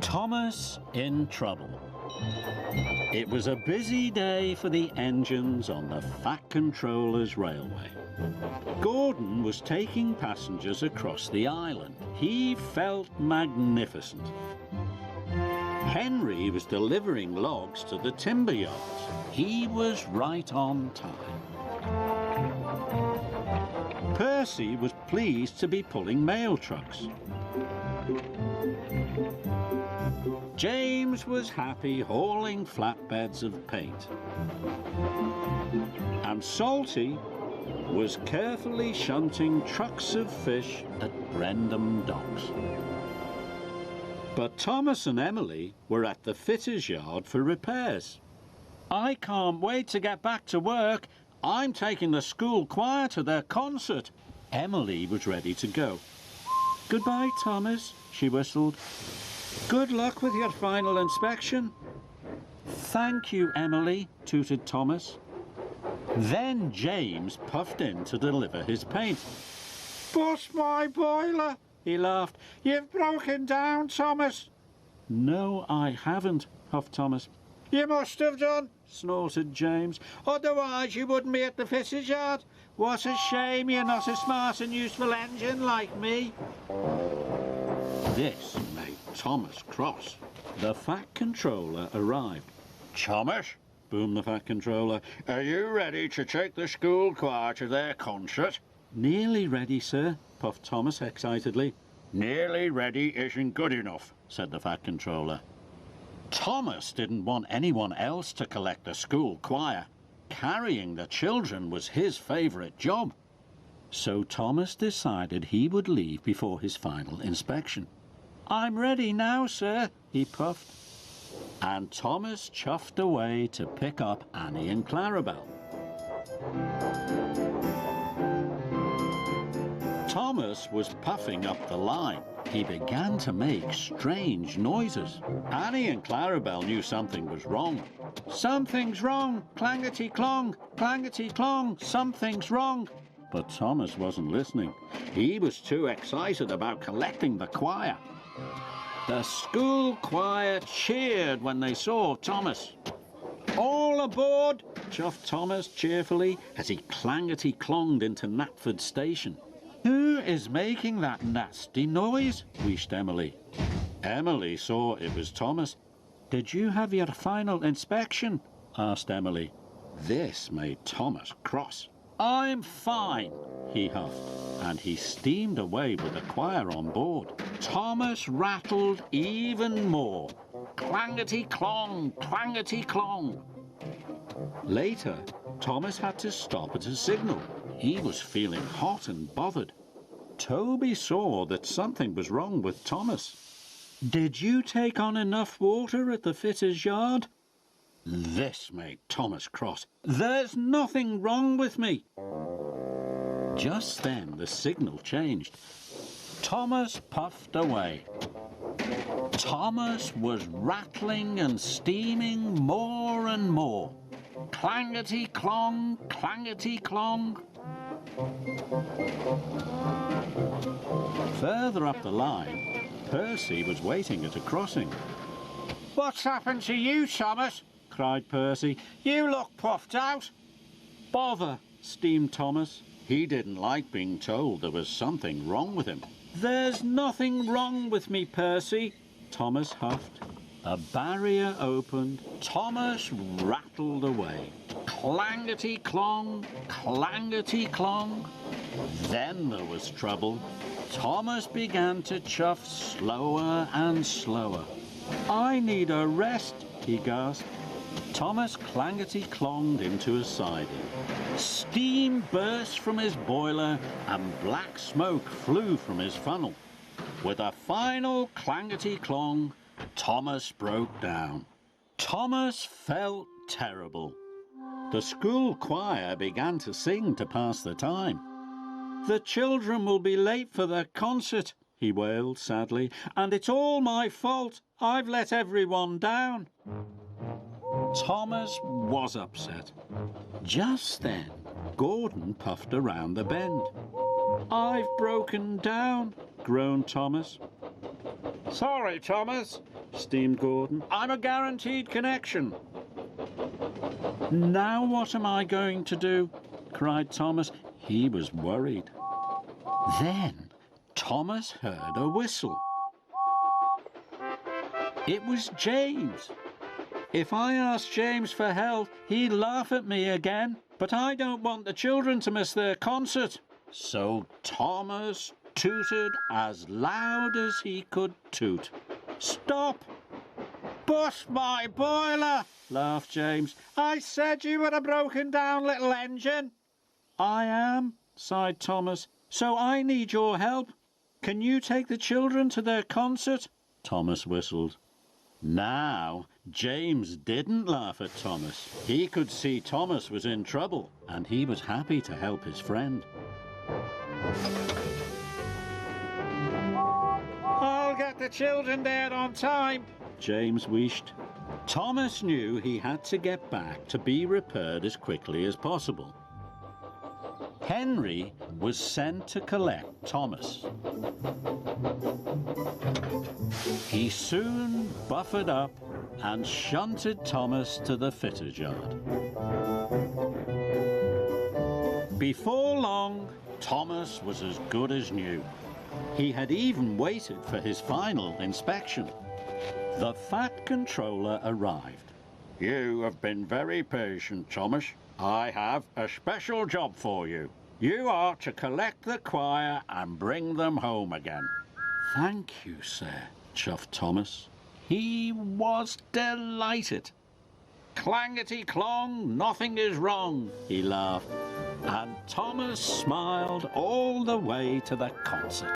Thomas in trouble. It was a busy day for the engines on the Fat Controller's railway. Gordon was taking passengers across the island. He felt magnificent. Henry was delivering logs to the timber yards. He was right on time. Percy was pleased to be pulling mail trucks. James was happy hauling flatbeds of paint. And Salty was carefully shunting trucks of fish at Brendam docks. But Thomas and Emily were at the fitter's yard for repairs. "I can't wait to get back to work. I'm taking the school choir to their concert." Emily was ready to go. "Goodbye, Thomas," she whistled. "Good luck with your final inspection." "Thank you, Emily," tooted Thomas. Then James puffed in to deliver his paint. "Bust my boiler," he laughed. "You've broken down, Thomas." "No, I haven't," huffed Thomas. "You must have done," snorted James. "Otherwise you wouldn't be at the fitter's yard. What a shame you're not a smart and useful engine like me." This made Thomas cross. The Fat Controller arrived. "Thomas," boomed the Fat Controller, "are you ready to take the school choir to their concert?" "Nearly ready, sir," puffed Thomas excitedly. "Nearly ready isn't good enough," said the Fat Controller. Thomas didn't want anyone else to collect the school choir. Carrying the children was his favourite job. So Thomas decided he would leave before his final inspection. "I'm ready now, sir," he puffed. And Thomas chuffed away to pick up Annie and Clarabelle. Thomas was puffing up the line. He began to make strange noises. Annie and Clarabelle knew something was wrong. "Something's wrong! Clangety-clong! Clangety-clong! Something's wrong!" But Thomas wasn't listening. He was too excited about collecting the choir. The school choir cheered when they saw Thomas. "All aboard!" chuffed Thomas cheerfully as he clangety-clonged into Knapford Station. "Who is making that nasty noise?" wheezed Emily. Emily saw it was Thomas. "Did you have your final inspection?" asked Emily. This made Thomas cross. "I'm fine," he huffed, and he steamed away with the choir on board. Thomas rattled even more. Clangety-clong, clangety-clong. Later, Thomas had to stop at a signal. He was feeling hot and bothered. Toby saw that something was wrong with Thomas. "Did you take on enough water at the fitter's yard?" This made Thomas cross. "There's nothing wrong with me." Just then the signal changed. Thomas puffed away. Thomas was rattling and steaming more and more. Clangety-clong, clangety-clong. Further up the line, Percy was waiting at a crossing. "What's happened to you, Thomas?" cried Percy. "You look puffed out." "Bother," steamed Thomas. He didn't like being told there was something wrong with him. "There's nothing wrong with me, Percy," Thomas huffed. A barrier opened. Thomas rattled away. Clangety-clong, clangety-clong. Then there was trouble. Thomas began to chuff slower and slower. "I need a rest," he gasped. Thomas clangety-clonged into a siding. Steam burst from his boiler and black smoke flew from his funnel. With a final clangety-clong, Thomas broke down. Thomas felt terrible. The school choir began to sing to pass the time. "The children will be late for their concert," he wailed sadly, "and it's all my fault. I've let everyone down." Thomas was upset. Just then, Gordon puffed around the bend. "I've broken down," groaned Thomas. "Sorry, Thomas," steamed Gordon. I'm a guaranteed connection. Now what am I going to do? Cried Thomas. He was worried. Then Thomas heard a whistle. It was James. If I asked James for help, he'd laugh at me again. But I don't want the children to miss their concert. So Thomas tooted as loud as he could toot. Stop! Bust my boiler, laughed James. I said you were a broken down little engine. I am, sighed Thomas. So I need your help. Can you take the children to their concert? Thomas whistled. Now, James didn't laugh at Thomas. He could see Thomas was in trouble, and he was happy to help his friend. I'll get the children there on time, James wished. Thomas knew he had to get back to be repaired as quickly as possible. Henry was sent to collect Thomas. He soon buffered up and shunted Thomas to the fitter's yard. Before long, Thomas was as good as new. He had even waited for his final inspection. The Fat Controller arrived. You have been very patient, Thomas. I have a special job for you. You are to collect the choir and bring them home again. Thank you, sir, chuffed Thomas. He was delighted. Clangety-clong, nothing is wrong, he laughed. And Thomas smiled all the way to the concert.